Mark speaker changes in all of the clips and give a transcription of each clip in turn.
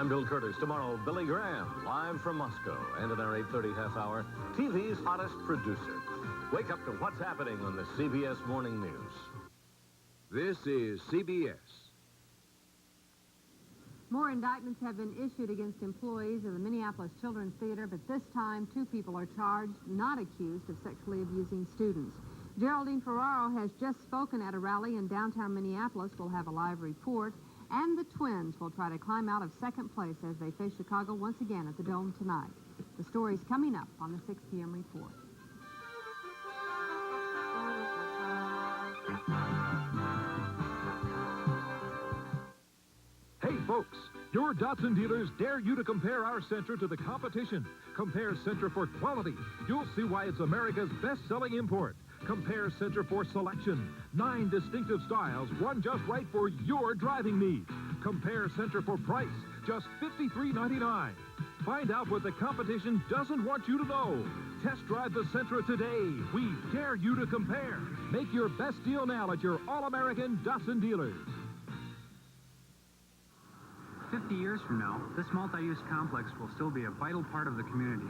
Speaker 1: I'm Bill Curtis. Tomorrow, Billy Graham, live from Moscow. And in our 8:30 half hour, TV's hottest producer. Wake up to what's happening on the CBS Morning News.
Speaker 2: This is CBS.
Speaker 3: More indictments have been issued against employees of the Minneapolis Children's Theater, but this time 2 people are charged, not accused of sexually abusing students. Geraldine Ferraro has just spoken at a rally in downtown Minneapolis. We'll have a live report. And the Twins will try to climb out of second place as they face Chicago once again at the Dome tonight. The story's coming up on the 6 p.m. report.
Speaker 4: Hey, folks, your Datsun dealers dare you to compare our Sentra to the competition. Compare Sentra for quality. You'll see why it's America's best-selling import. Compare Sentra for selection. 9 distinctive styles, one just right for your driving needs. Compare Sentra for price, just $53.99. Find out what the competition doesn't want you to know. Test drive the Sentra today. We dare you to compare. Make your best deal now at your all-American Datsun dealers.
Speaker 5: 50 years from now, this multi-use complex will still be a vital part of the community.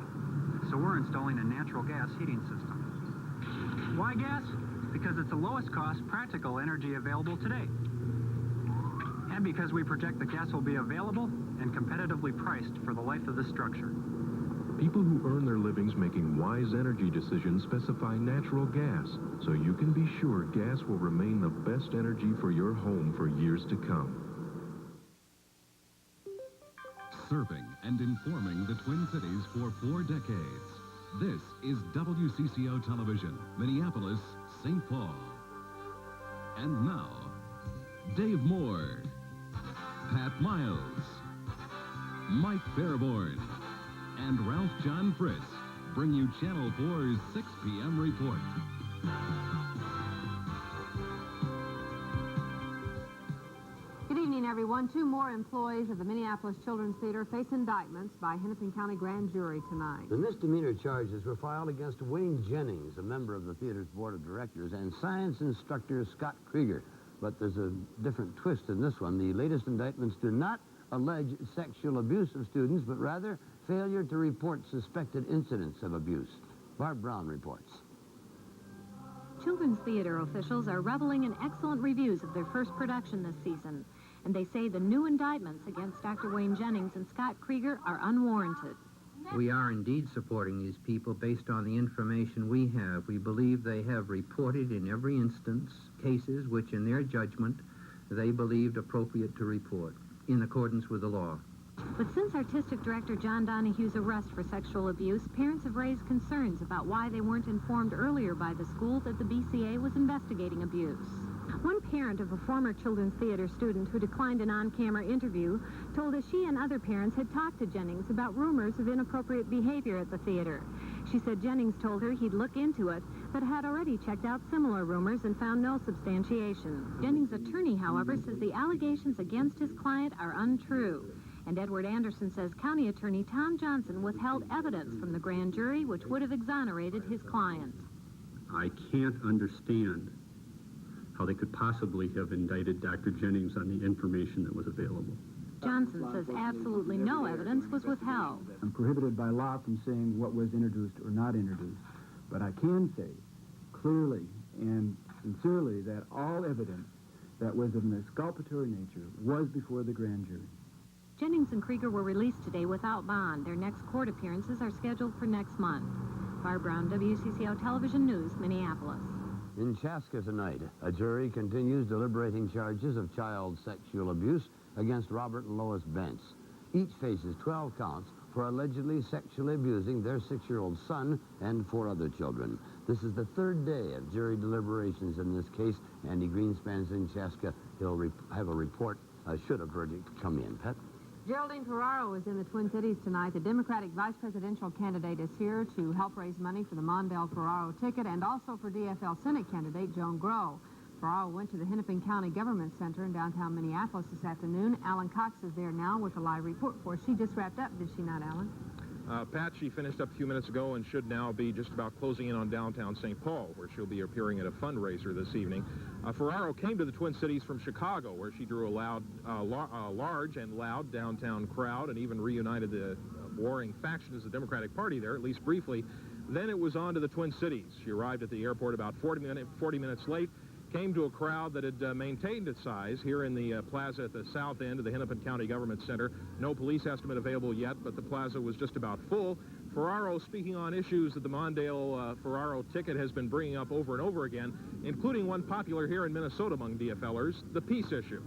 Speaker 5: So we're installing a natural gas heating system. Why gas? Because it's the lowest cost, practical energy available today. And because we project the gas will be available and competitively priced for the life of the structure.
Speaker 6: People who earn their livings making wise energy decisions specify natural gas, so you can be sure gas will remain the best energy for your home for years to come.
Speaker 7: Serving and informing the Twin Cities for 4 decades. This is WCCO Television, Minneapolis, St. Paul. And now, Dave Moore, Pat Miles, Mike Fairborn, and Ralph John Fritz bring you Channel 4's 6 p.m. report.
Speaker 3: Good evening, everyone. 2 more employees of the Minneapolis Children's Theater face indictments by Hennepin County Grand Jury tonight.
Speaker 8: The misdemeanor charges were filed against Wayne Jennings, a member of the theater's board of directors, and science instructor Scott Krieger. But there's a different twist in this one. The latest indictments do not allege sexual abuse of students, but rather failure to report suspected incidents of abuse. Barb Brown reports.
Speaker 9: Children's theater officials are reveling in excellent reviews of their first production this season. And they say the new indictments against Dr. Wayne Jennings and Scott Krieger are unwarranted.
Speaker 10: We are indeed supporting these people based on the information we have. We believe they have reported in every instance cases which, in their judgment, they believed appropriate to report in accordance with the law.
Speaker 9: But since Artistic Director John Donahue's arrest for sexual abuse, parents have raised concerns about why they weren't informed earlier by the school that the BCA was investigating abuse. One parent of a former Children's Theater student who declined an on-camera interview told us she and other parents had talked to Jennings about rumors of inappropriate behavior at the theater. She said Jennings told her he'd look into it, but had already checked out similar rumors and found no substantiation. Jennings' attorney, however, says the allegations against his client are untrue. And Edward Anderson says County Attorney Tom Johnson withheld evidence from the grand jury which would have exonerated his client.
Speaker 11: I can't understand how they could possibly have indicted Dr. Jennings on the information that was available.
Speaker 9: Johnson says absolutely no evidence was withheld.
Speaker 12: I'm prohibited by law from saying what was introduced or not introduced, but I can say clearly and sincerely that all evidence that was of an exculpatory nature was before the grand jury.
Speaker 9: Jennings and Krieger were released today without bond. Their next court appearances are scheduled for next month. Barb Brown, WCCO Television News, Minneapolis.
Speaker 8: In Chaska tonight, a jury continues deliberating charges of child sexual abuse against Robert and Lois Bentz. Each faces 12 counts for allegedly sexually abusing their 6-year-old son and 4 other children. This is the 3rd day of jury deliberations in this case. Andy Greenspan's in Chaska. He'll have a report should a verdict come in. Pet?
Speaker 3: Geraldine Ferraro is in the Twin Cities tonight. The Democratic vice presidential candidate is here to help raise money for the Mondale Ferraro ticket and also for DFL Senate candidate Joan Groh. Ferraro went to the Hennepin County Government Center in downtown Minneapolis this afternoon. Alan Cox is there now with a live report for us. She just wrapped up, did she not, Alan?
Speaker 13: Pat, she finished up a few minutes ago and should now be just about closing in on downtown St. Paul, where she'll be appearing at a fundraiser this evening. Ferraro came to the Twin Cities from Chicago, where she drew a large and loud downtown crowd and even reunited the warring factions of the Democratic Party there, at least briefly. Then it was on to the Twin Cities. She arrived at the airport about 40 minutes late, came to a crowd that had maintained its size here in the plaza at the south end of the Hennepin County Government Center. No police estimate available yet, but the plaza was just about full. Ferraro speaking on issues that the Mondale Ferraro ticket has been bringing up over and over again, including one popular here in Minnesota among DFLers, the peace issue.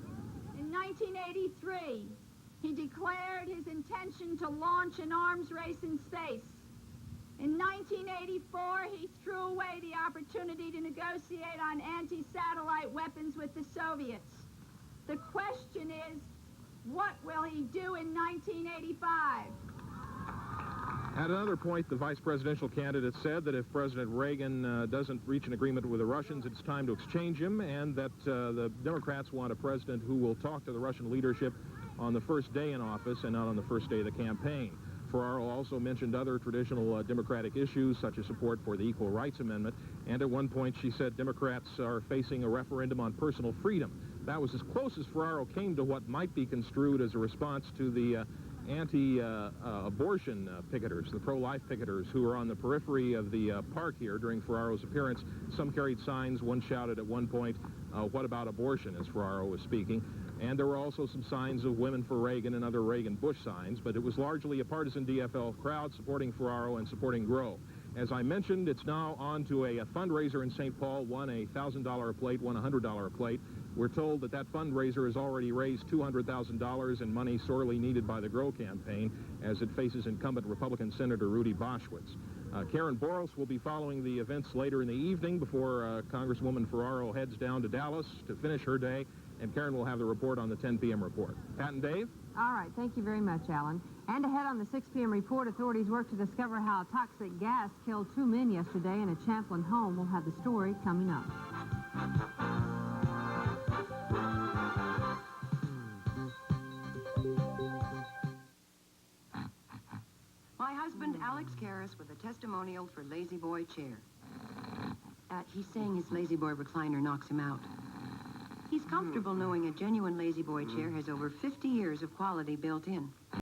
Speaker 14: In 1983, he declared his intention to launch an arms race in space. In 1984, he threw away the opportunity to negotiate on anti-satellite weapons with the Soviets. The question is, what will he do in 1985?
Speaker 13: At another point, the vice presidential candidate said that if President Reagan doesn't reach an agreement with the Russians, it's time to exchange him, and that the Democrats want a president who will talk to the Russian leadership on the first day in office and not on the first day of the campaign. Ferraro also mentioned other traditional Democratic issues, such as support for the Equal Rights Amendment, and at one point she said Democrats are facing a referendum on personal freedom. That was as close as Ferraro came to what might be construed as a response to the anti-abortion picketers, the pro-life picketers who were on the periphery of the park here during Ferraro's appearance. Some carried signs. One shouted at one point, "What about abortion?" as Ferraro was speaking. And there were also some signs of Women for Reagan and other Reagan-Bush signs, but it was largely a partisan DFL crowd supporting Ferraro and supporting Grow. As I mentioned, it's now on to a fundraiser in St. Paul, one a $1,000 a plate, one $100 a plate. We're told that that fundraiser has already raised $200,000 in money sorely needed by the Grow campaign as it faces incumbent Republican Senator Rudy Boschwitz. Karen Boros will be following the events later in the evening before Congresswoman Ferraro heads down to Dallas to finish her day, and Karen will have the report on the 10 p.m. report. Pat and Dave?
Speaker 3: All right, thank you very much, Alan. And ahead on the 6 p.m. report, authorities work to discover how toxic gas killed 2 men yesterday in a Champlin home. We'll have the story coming up.
Speaker 15: My husband, Alex Karras, with a testimonial for Lazy Boy chair. He's saying his Lazy Boy recliner knocks him out. He's comfortable knowing a genuine Lazy Boy chair has over 50 years of quality built in.